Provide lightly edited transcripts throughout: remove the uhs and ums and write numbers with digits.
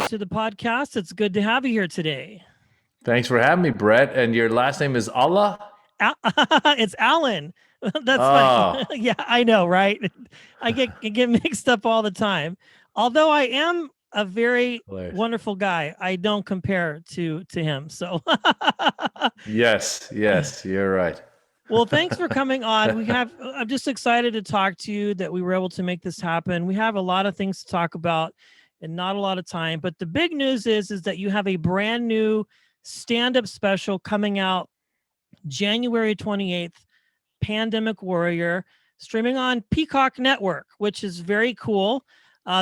to the podcast. It's good to have you here today. Thanks for having me, Brett. And your last name is Allah? It's Alan. That's funny. Oh, Yeah, I know, right? I get mixed up all the time. Although I am a very hilarious. wonderful guy, I don't compare to him. So, Yes, yes, you're right. well, thanks for coming on. I'm just excited to talk to you that we were able to make this happen. We have a lot of things to talk about and not a lot of time, but the big news is that you have a brand new stand-up special coming out January 28th, Pandemic Warrior, streaming on Peacock Network, which is very cool.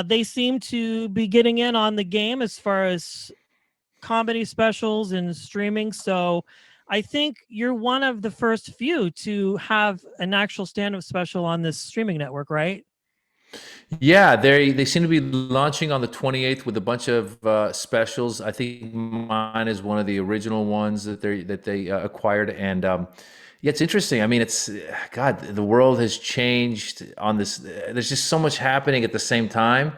They seem to be getting in on the game as far as comedy specials and streaming. So I think you're one of the first few to have an actual stand-up special on this streaming network, right? Yeah, they seem to be launching on the 28th with a bunch of specials. I think mine is one of the original ones that they acquired, and yeah, it's interesting. I mean, it's God, the world has changed on this. There's just so much happening at the same time.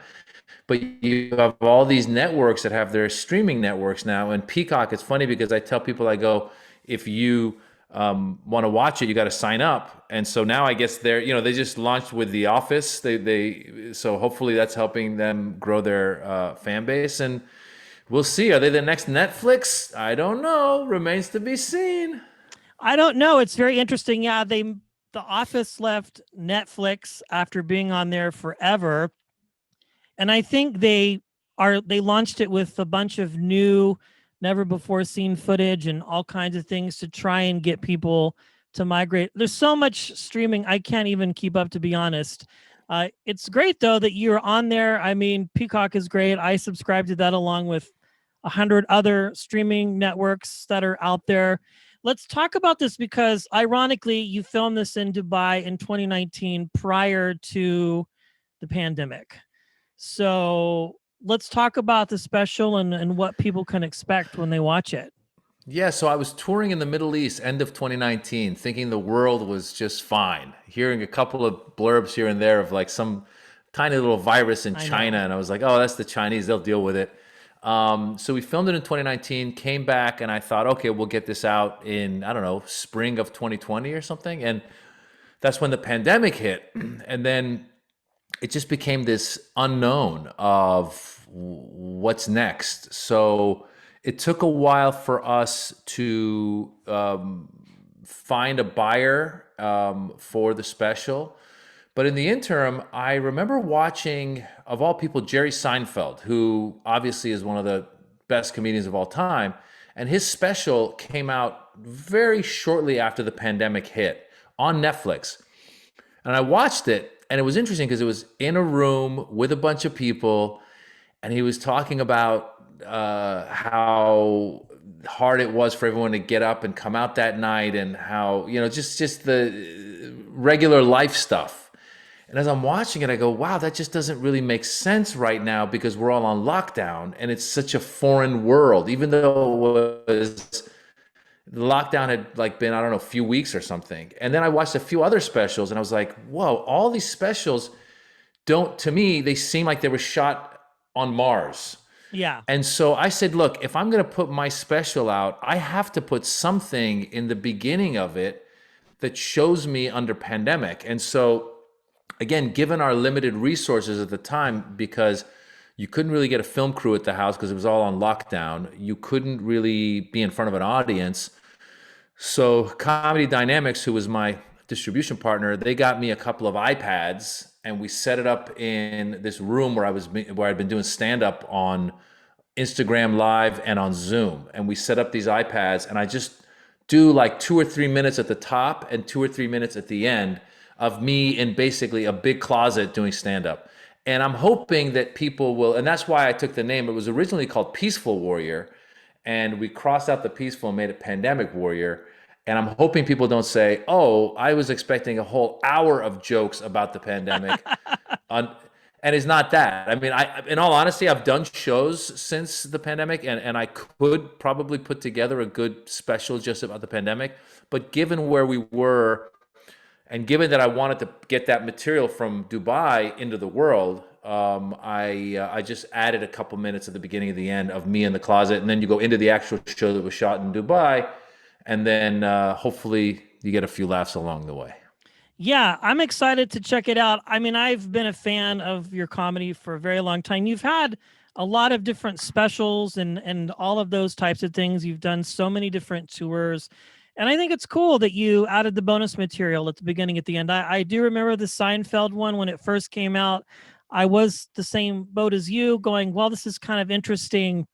But you have all these networks that have their streaming networks now. And Peacock, it's funny because I tell people, I go, if you want to watch it, you got to sign up. And so now I guess they just launched with The Office. So hopefully that's helping them grow their fan base. And we'll see. Are they the next Netflix? I don't know. Remains to be seen. I don't know. It's very interesting. Yeah, The Office left Netflix after being on there forever. And I think they launched it with a bunch of new, never before seen footage and all kinds of things to try and get people to migrate. There's so much streaming I can't even keep up, to be honest. It's great though that you're on there. I mean, Peacock is great. I subscribe to that along with 100 other streaming networks that are out there. Let's talk about this because ironically, you filmed this in Dubai in 2019 prior to the pandemic. So let's talk about the special and what people can expect when they watch it. Yeah, so I was touring in the Middle East end of 2019, thinking the world was just fine. Hearing a couple of blurbs here and there of like some tiny little virus in I China, know. and I was like, oh, that's the Chinese, they'll deal with it. So we filmed it in 2019, came back, and I thought, okay, we'll get this out in, I don't know, spring of 2020 or something. And that's when the pandemic hit. And then it just became this unknown of what's next. So it took a while for us to find a buyer for the special. But in the interim, I remember watching, of all people, Jerry Seinfeld, who obviously is one of the best comedians of all time. And his special came out very shortly after the pandemic hit on Netflix. And I watched it, and it was interesting because it was in a room with a bunch of people, and he was talking about how hard it was for everyone to get up and come out that night, and how just the regular life stuff. And as I'm watching it, I go, wow, that just doesn't really make sense right now because we're all on lockdown, and it's such a foreign world, even though it was the lockdown had like been, I don't know, a few weeks or something. And then I watched a few other specials and I was like, whoa, all these specials don't, to me, they seem like they were shot on Mars. Yeah. And so I said, look, if I'm going to put my special out, I have to put something in the beginning of it that shows me under pandemic. And so, again, given our limited resources at the time, because you couldn't really get a film crew at the house because it was all on lockdown, you couldn't really be in front of an audience. So Comedy Dynamics, who was my distribution partner, they got me a couple of iPads and we set it up in this room where I'd been doing stand up on Instagram Live and on Zoom. And we set up these iPads and I just do like 2 or 3 minutes at the top and 2 or 3 minutes at the end of me in basically a big closet doing stand up. And I'm hoping that people will, and that's why I took the name. It was originally called Peaceful Warrior, and we crossed out the peaceful and made it Pandemic Warrior. And I'm hoping people don't say, oh, I was expecting a whole hour of jokes about the pandemic. On, and it's not that. I mean, in all honesty, I've done shows since the pandemic, and I could probably put together a good special just about the pandemic. But given where we were, and given that I wanted to get that material from Dubai into the world, I just added a couple minutes at the beginning of the end of me in the closet, and then you go into the actual show that was shot in Dubai, and then hopefully you get a few laughs along the way. Yeah, I'm excited to check it out. I mean, I've been a fan of your comedy for a very long time. You've had a lot of different specials and all of those types of things. You've done so many different tours. And I think it's cool that you added the bonus material at the beginning, at the end. I do remember the Seinfeld one when it first came out. I was the same boat as you, going, well, this is kind of interesting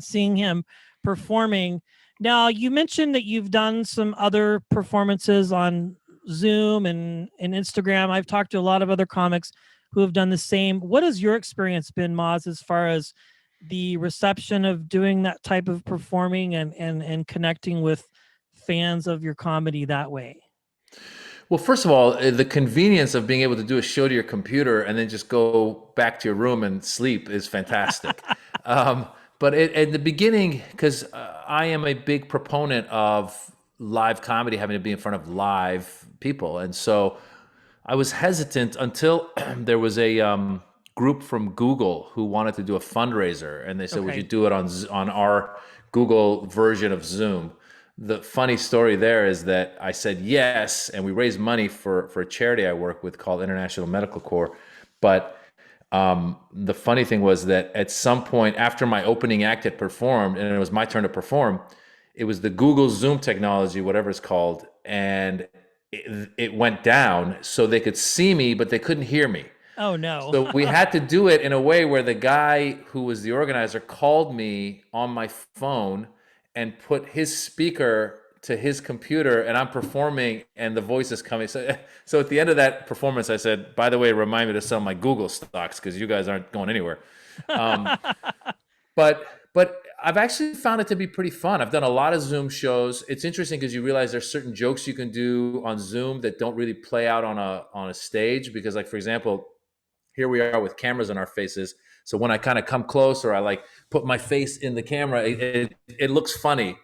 seeing him performing. Now, you mentioned that you've done some other performances on Zoom and Instagram. I've talked to a lot of other comics who have done the same. What has your experience been, Maz, as far as the reception of doing that type of performing and connecting with fans of your comedy that way? Well, first of all, the convenience of being able to do a show to your computer and then just go back to your room and sleep is fantastic. But at the beginning, because I am a big proponent of live comedy having to be in front of live people. And so I was hesitant until there was a group from Google who wanted to do a fundraiser. And they said, would you do it on our Google version of Zoom? The funny story there is that I said yes, and we raised money for a charity I work with called International Medical Corps. But the funny thing was that at some point after my opening act had performed, and it was my turn to perform, it was the Google Zoom technology, whatever it's called, and it went down so they could see me, but they couldn't hear me. Oh, no. So we had to do it in a way where the guy who was the organizer called me on my phone and put his speaker to his computer, and I'm performing and the voice is coming. So at the end of that performance, I said, by the way, remind me to sell my Google stocks because you guys aren't going anywhere. But I've actually found it to be pretty fun. I've done a lot of Zoom shows. It's interesting because you realize there's certain jokes you can do on Zoom that don't really play out on a stage. Because, like, for example, here we are with cameras on our faces. So when I kind of come close or I like put my face in the camera, it looks funny.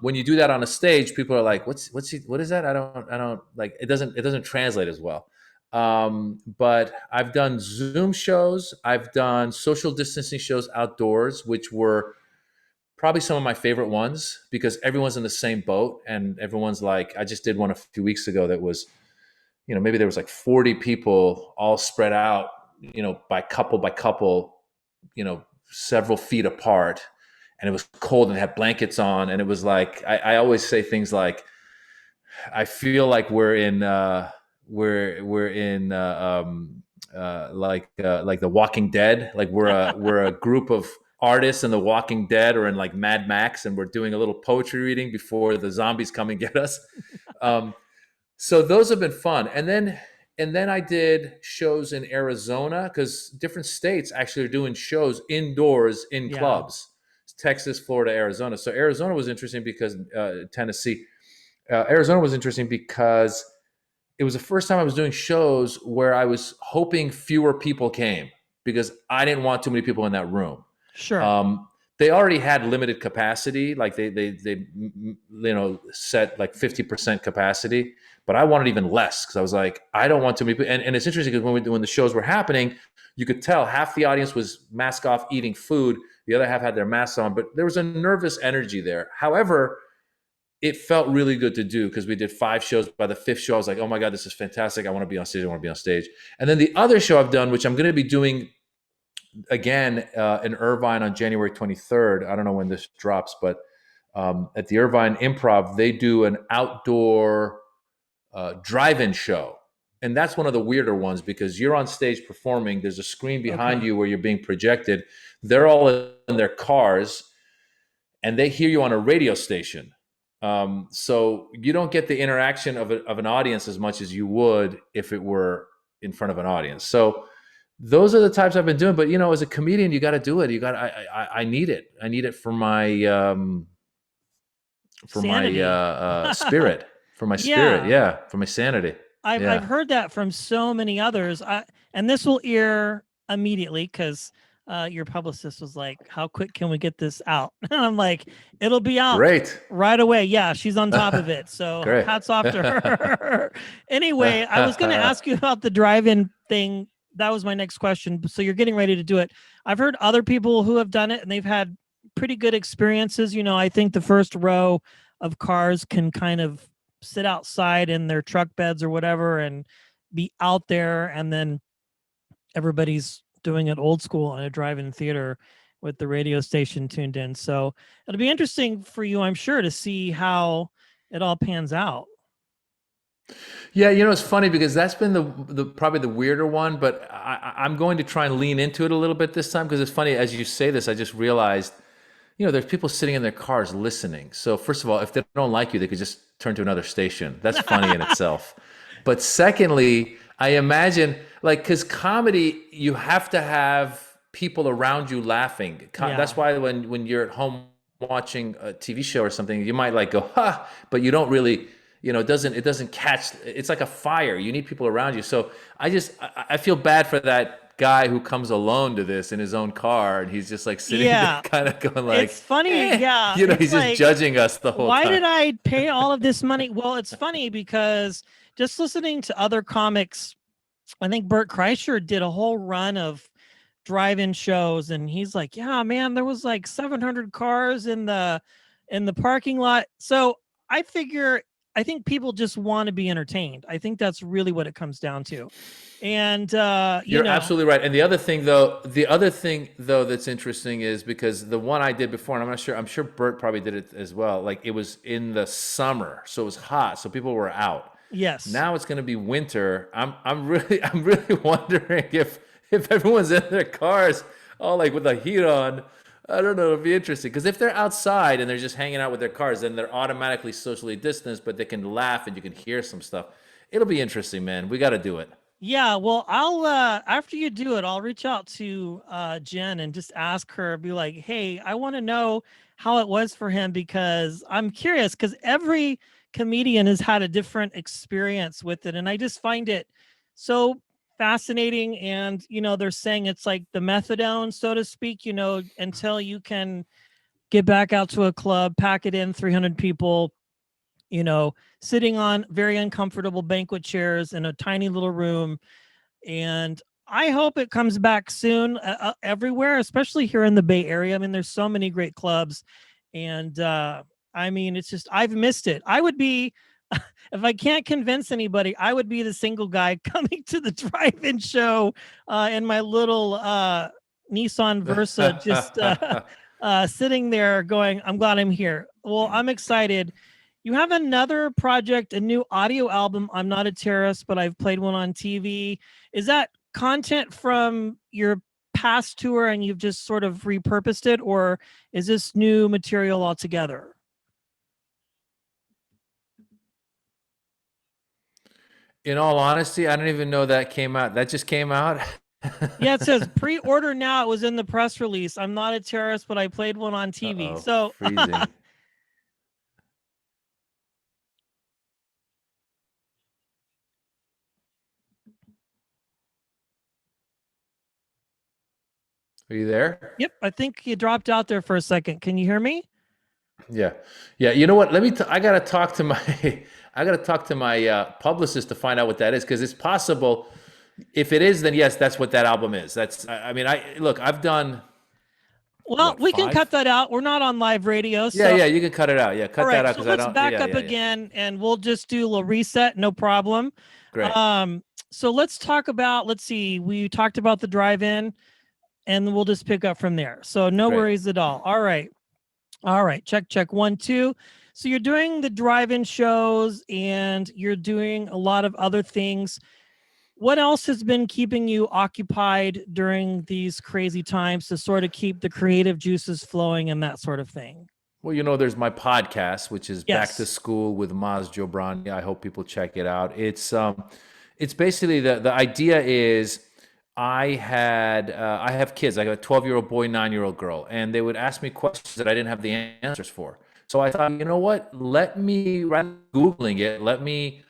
When you do that on a stage, people are like, what is that? I don't like, it doesn't translate as well. But I've done Zoom shows. I've done social distancing shows outdoors, which were probably some of my favorite ones because everyone's in the same boat and everyone's like, I just did one a few weeks ago that was, maybe there was like 40 people all spread out, by couple, several feet apart. And it was cold and they had blankets on. And it was like, I always say things like, I feel like we're in like The Walking Dead. Like we're a group of artists in The Walking Dead or in like Mad Max, and we're doing a little poetry reading before the zombies come and get us. So those have been fun. And then I did shows in Arizona because different states actually are doing shows indoors in clubs. Texas, Florida, Arizona. So Arizona was interesting because Tennessee. Arizona was interesting because it was the first time I was doing shows where I was hoping fewer people came because I didn't want too many people in that room. Sure. They already had limited capacity, like they set like 50% capacity, but I wanted even less because I was like, I don't want too many people. And it's interesting because when the shows were happening, you could tell half the audience was mask off eating food, the other half had their masks on, but there was a nervous energy there. However, it felt really good to do because we did 5 shows. By the 5th show, I was like, oh my God, this is fantastic. I want to be on stage. I want to be on stage. And then the other show I've done, which I'm going to be doing again in Irvine on January 23rd. I don't know when this drops, but at the Irvine Improv, they do an outdoor drive-in show. And that's one of the weirder ones because you're on stage performing. There's a screen behind you where you're being projected. They're all in their cars and they hear you on a radio station. So you don't get the interaction of an audience as much as you would if it were in front of an audience. So those are the types I've been doing. But, as a comedian, you got to do it. I need it. I need it for my spirit, for my spirit. Yeah. For my sanity. I've heard that from so many others. And this will air immediately because your publicist was like, how quick can we get this out? And I'm like, it'll be out right away. Yeah, she's on top of it. So hats off to her. Anyway, I was going to ask you about the drive-in thing that was my next question. So you're getting ready to do it. I've heard other people who have done it and they've had pretty good experiences. I think the first row of cars can kind of sit outside in their truck beds or whatever and be out there, and then everybody's doing it old school in a drive-in theater with the radio station tuned in. So it'll be interesting for you, I'm sure, to see how it all pans out. Yeah, it's funny because that's been the probably the weirder one, but I'm going to try and lean into it a little bit this time because it's funny as you say this, I just realized, there's people sitting in their cars listening. So first of all, if they don't like you, they could just turn to another station. That's funny in itself. But secondly, I imagine because comedy, you have to have people around you laughing. Yeah. That's why when you're at home watching a TV show or something, you might go, ha, but you don't really, it doesn't catch. It's like a fire. You need people around you. So I feel bad for that guy who comes alone to this in his own car, and he's just like sitting there kind of going like, it's funny. Yeah. He's just judging us the whole time. Why did I pay all of this money? Well, it's funny because just listening to other comics, I think Bert Kreischer did a whole run of drive-in shows, and he's like, yeah, man, there was like 700 cars in the parking lot. So I think people just want to be entertained. I think that's really what it comes down to. And you're absolutely right. And the other thing though that's interesting is because the one I did before, and I'm sure Bert probably did it as well. Like it was in the summer, so it was hot, so people were out. Yes. Now it's going to be winter. I'm really wondering if everyone's in their cars all like with the heat on. I don't know. It'll be interesting because if they're outside and they're just hanging out with their cars, then they're automatically socially distanced, but they can laugh and you can hear some stuff. It'll be interesting, man. We got to do it. Yeah, well, I'll after you do it, I'll reach out to Jen and just ask her, be like, hey, I want to know how it was for him because I'm curious because every comedian has had a different experience with it. And I just find it so fascinating. And, they're saying it's like the methadone, so to speak, until you can get back out to a club, pack it in 300 people, sitting on very uncomfortable banquet chairs in a tiny little room. And I hope it comes back soon everywhere, especially here in the Bay Area. I mean, there's so many great clubs. And it's just, I've missed it. I would be, if I can't convince anybody, I would be the single guy coming to the drive-in show in my little Nissan Versa, just sitting there going, I'm glad I'm here. Well, I'm excited. You have another project, a new audio album, I'm Not a Terrorist, but I've played one on TV. Is that content from your past tour and you've just sort of repurposed it, or is this new material altogether? In all honesty, I don't even know that came out. That just came out? Yeah, it says pre-order now. It was in the press release. I'm Not a Terrorist, but I played one on TV. Uh-oh, so freezing. Are you there? Yep, I think you dropped out there for a second. Can you hear me? Yeah. You know what? I gotta talk to my publicist to find out what that is, because it's possible. If it is, then yes, that's what that album is. I've done. Well, we can cut that out. We're not on live radio. So. Yeah, you can cut it out. Yeah, cut that out. So let's back up again, and we'll just do a little reset. No problem. Great. So let's talk about. Let's see. We talked about the drive-in, and we'll just pick up from there. So no worries at all. All right. Check 1, 2. So you're doing the drive-in shows, and you're doing a lot of other things. What else has been keeping you occupied during these crazy times to sort of keep the creative juices flowing and that sort of thing? Well, there's my podcast, which is Back to School with Maz Jobrani. I hope people check it out. It's basically the idea is I have kids. I got a 12-year-old boy, 9-year-old girl, and they would ask me questions that I didn't have the answers for. So I thought, you know what? Let me, rather than Googling it, let me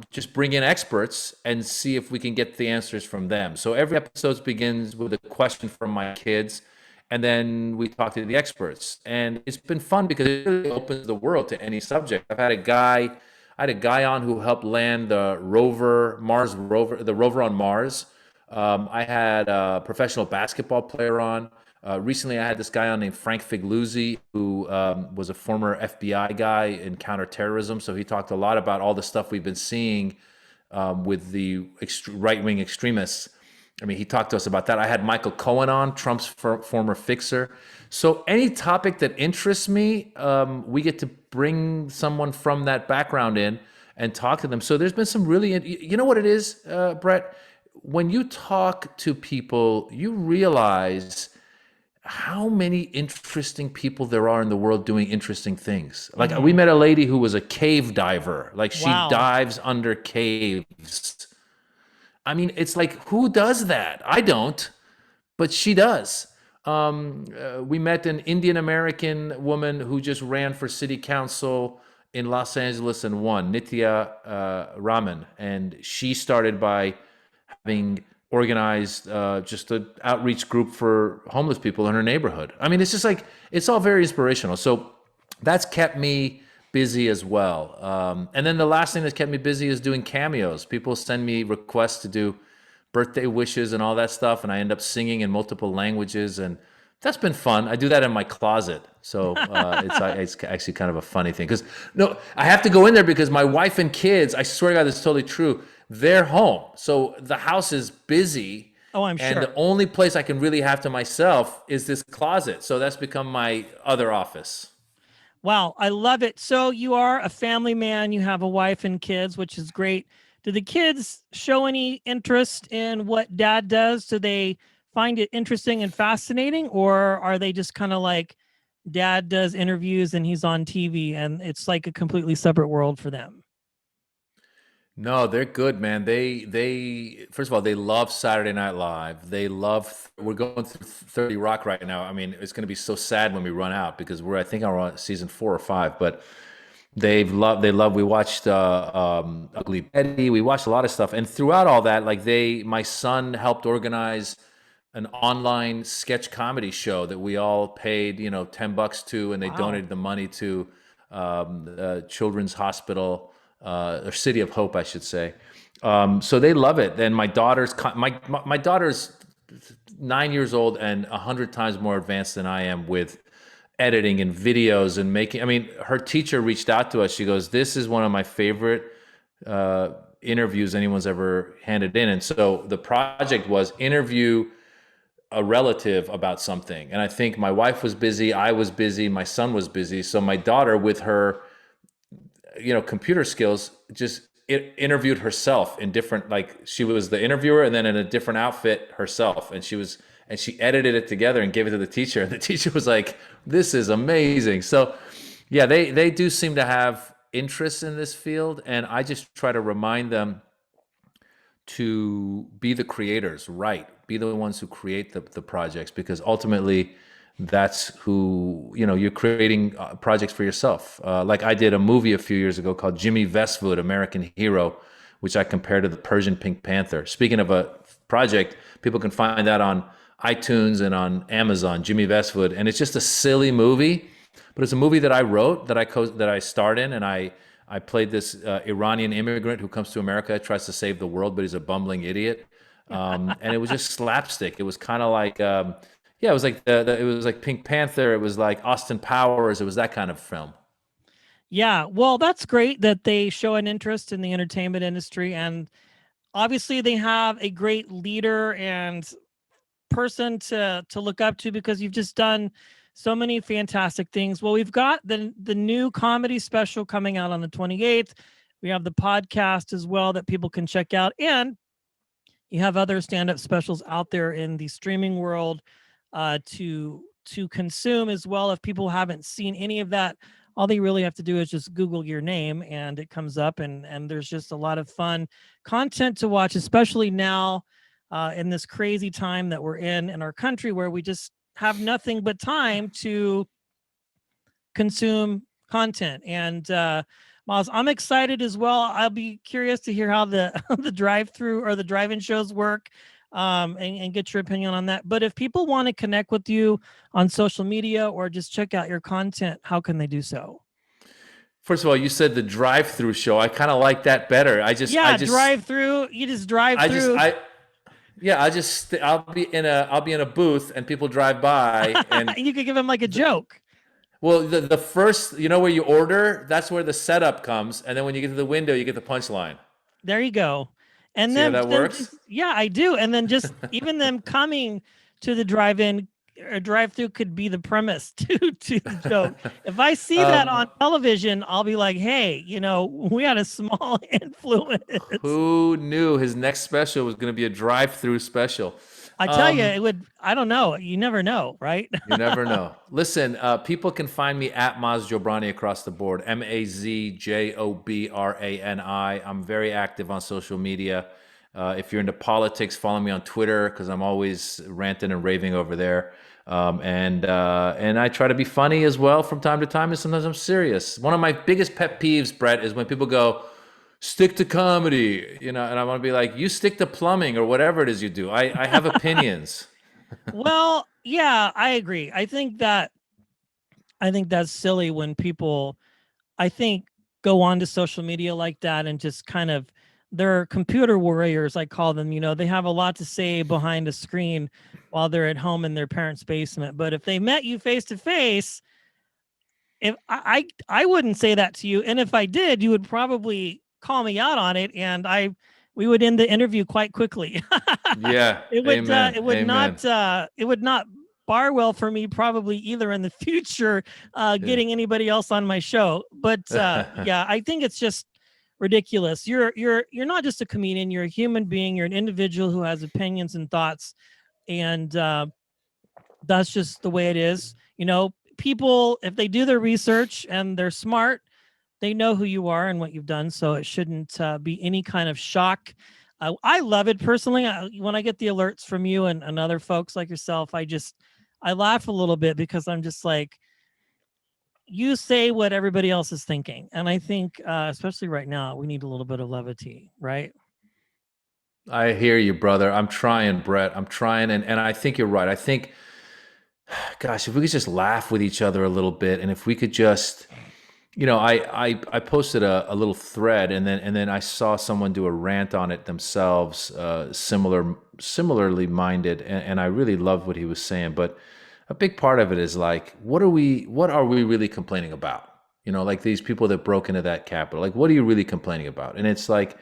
just bring in experts and see if we can get the answers from them. So every episode begins with a question from my kids, and then we talk to the experts. And it's been fun because it really opens the world to any subject. I had a guy on who helped land the rover on Mars I had a professional basketball player on. Recently, I had this guy on named Frank Figluzzi, who was a former FBI guy in counterterrorism. So he talked a lot about all the stuff we've been seeing with the right-wing extremists. I mean, he talked to us about that. I had Michael Cohen on, Trump's former fixer. So any topic that interests me, we get to bring someone from that background in and talk to them. So there's been some really, you know what it is, Brett? When you talk to people, you realize how many interesting people there are in the world doing interesting things. Like we met a lady who was a cave diver. Like she Wow. dives under caves. I mean, it's like, who does that? I don't, but she does. We met an Indian American woman who just ran for city council in Los Angeles and won, Nitya Raman. And she started by having organized just an outreach group for homeless people in her neighborhood. I mean, it's just like, it's all very inspirational. So that's kept me busy as well. And then the last thing that's kept me busy is doing cameos. People send me requests to do birthday wishes and all that stuff, and I end up singing in multiple languages, and that's been fun. I do that in my closet, so it's actually kind of a funny thing. Because no, I have to go in there because my wife and kids, I swear to God, this is totally true. They're home, so the house is busy. Oh, I'm And sure. the only place I can really have to myself is this closet. So that's become my other office. Wow, I love it. So you are a family man, you have a wife and kids, which is great. Do the kids show any interest in what dad does? Do they find it interesting and fascinating, or are they just kind of like dad does interviews and he's on TV and it's like a completely separate world for them? No, they're good, man. They first of all, they love Saturday Night Live. They love we're going through 30 Rock right now. I mean, it's going to be so sad when we run out because we're I think we're on season 4 or 5, but they love we watched Ugly Betty. We watched a lot of stuff. And throughout all that, like my son helped organize an online sketch comedy show that we all paid, $10 to, and they Wow. donated the money to Children's Hospital, or City of Hope, I should say. So they love it. Then my daughter's 9 years old and 100 times more advanced than I am with editing and videos and making. I mean, her teacher reached out to us. She goes, "This is one of my favorite interviews anyone's ever handed in." And so the project was interview a relative about something. And I think my wife was busy, I was busy, my son was busy. So my daughter, with her, computer skills, just interviewed herself in different, like she was the interviewer and then in a different outfit herself. And she edited it together and gave it to the teacher. And the teacher was like, "This is amazing." So yeah, they do seem to have interest in this field. And I just try to remind them to be the creators, right? Be the ones who create the projects, because ultimately that's who, you're creating projects for yourself. Like I did a movie a few years ago called Jimmy Vestvood, American Hero, which I compared to the Persian Pink Panther. Speaking of a project, people can find that on iTunes and on Amazon, Jimmy Vestvood. And it's just a silly movie, but it's a movie that I wrote, that I starred in, and I played this Iranian immigrant who comes to America, tries to save the world, but he's a bumbling idiot. And it was just slapstick. It was kind of like, yeah, it was like it was like Pink Panther. It was like Austin Powers. It was that kind of film. Yeah, well, that's great that they show an interest in the entertainment industry, and obviously they have a great leader and person to look up to, because you've just done so many fantastic things. Well, we've got the new comedy special coming out on the 28th. We have the podcast as well that people can check out, and you have other stand-up specials out there in the streaming world to consume as well. If people haven't seen any of that, all they really have to do is just Google your name and it comes up, and there's just a lot of fun content to watch, especially now in this crazy time that we're in our country, where we just have nothing but time to consume content. And Miles, I'm excited as well. I'll be curious to hear how the the drive-through or the drive-in shows work, and get your opinion on that. But if people want to connect with you on social media or just check out your content, how can they do so? First of all, you said the drive-through show. I kind of like that better. Yeah, drive through. You just drive I just, through. Yeah, I'll be in a booth and people drive by and You could give him like a joke. well, the first, you know, where you order, that's where the setup comes, and then when you get to the window, you get the punchline. There you go. And See how then, that works? yeah, I do. And then just even them coming to the drive-in or drive-through could be the premise to the joke. If I see that on Um, television, I'll be like, hey, we had a small influence. who knew his next special was going to be a drive-through special? I tell you, Um, it would, I don't know. You never know, right? You never know. Listen, people can find me at Maz Jobrani across the board. MazJobrani. I'm very active on social media. If you're into politics, follow me on Twitter because I'm always ranting and raving over there. And I try to be funny as well from time to time, and sometimes I'm serious. One of my biggest pet peeves, Brett, is when people go, "Stick to comedy," and I want to be like, "You stick to plumbing or whatever it is you do." I have opinions. Well, yeah, I agree. I think that's silly when people, I think, go on to social media like that and just kind of, they're computer warriors, I call them. They have a lot to say behind a screen while they're at home in their parents' basement. But if they met you face to face, if I wouldn't say that to you, and if I did, you would probably call me out on it, and we would end the interview quite quickly. Yeah, it would amen, amen. it would not bar well for me probably either in the future, Yeah. getting anybody else on my show. But yeah, I think it's just ridiculous. You're not just a comedian, you're a human being, you're an individual who has opinions and thoughts, and that's just the way it is. People, if they do their research and they're smart, they know who you are and what you've done. So it shouldn't be any kind of shock. I love it personally. When I get the alerts from you and other folks like yourself, I laugh a little bit because I'm just like, you say what everybody else is thinking. And I think, especially right now, we need a little bit of levity, right? I hear you, brother. I'm trying, Brett. I'm trying, and I think you're right. I think, gosh, if we could just laugh with each other a little bit, and if we could just, I posted a little thread, and then I saw someone do a rant on it themselves, similarly minded, and I really loved what he was saying. But a big part of it is like, what are we really complaining about? Like these people that broke into that Capitol. Like, what are you really complaining about? And it's like,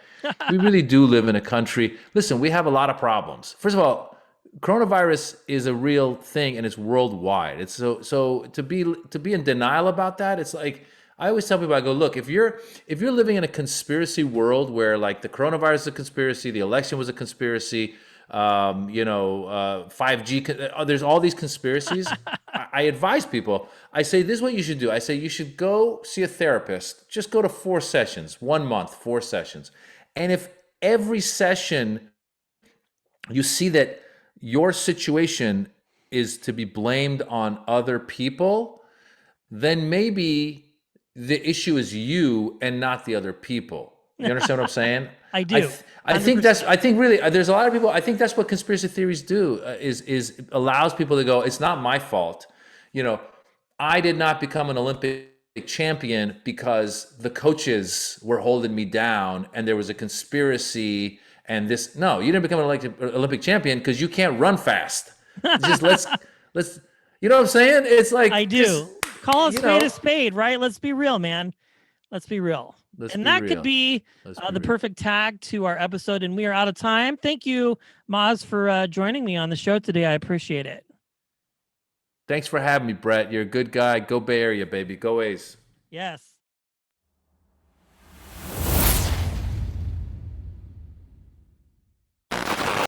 we really do live in a country. Listen, we have a lot of problems. First of all, coronavirus is a real thing and it's worldwide. It's so to be in denial about that. It's like, I always tell people, I go, look, if you're living in a conspiracy world where like the coronavirus is a conspiracy, the election was a conspiracy, 5G, there's all these conspiracies. I advise people. I say, this is what you should do. I say you should go see a therapist. Just go to 4 sessions, 1 month, 4 sessions, and if every session you see that your situation is to be blamed on other people, then maybe the issue is you and not the other people. You understand what I'm saying? I do. I think really there's a lot of people. I think that's what conspiracy theories do, is allows people to go, it's not my fault. You know, I did not become an Olympic champion because the coaches were holding me down and there was a conspiracy and this. No, you didn't become an Olympic champion because you can't run fast. Just let's you know what I'm saying? It's like, I just, do. Call a spade, right? Let's be real, man. Let's be real. let's And be that could real. be Let's be the real. perfect tag to our episode. And we are out of time. Thank you, Maz, for joining me on the show today. I appreciate it. Thanks for having me, Brett. You're a good guy. Go Bay Area, baby. Go A's. Yes.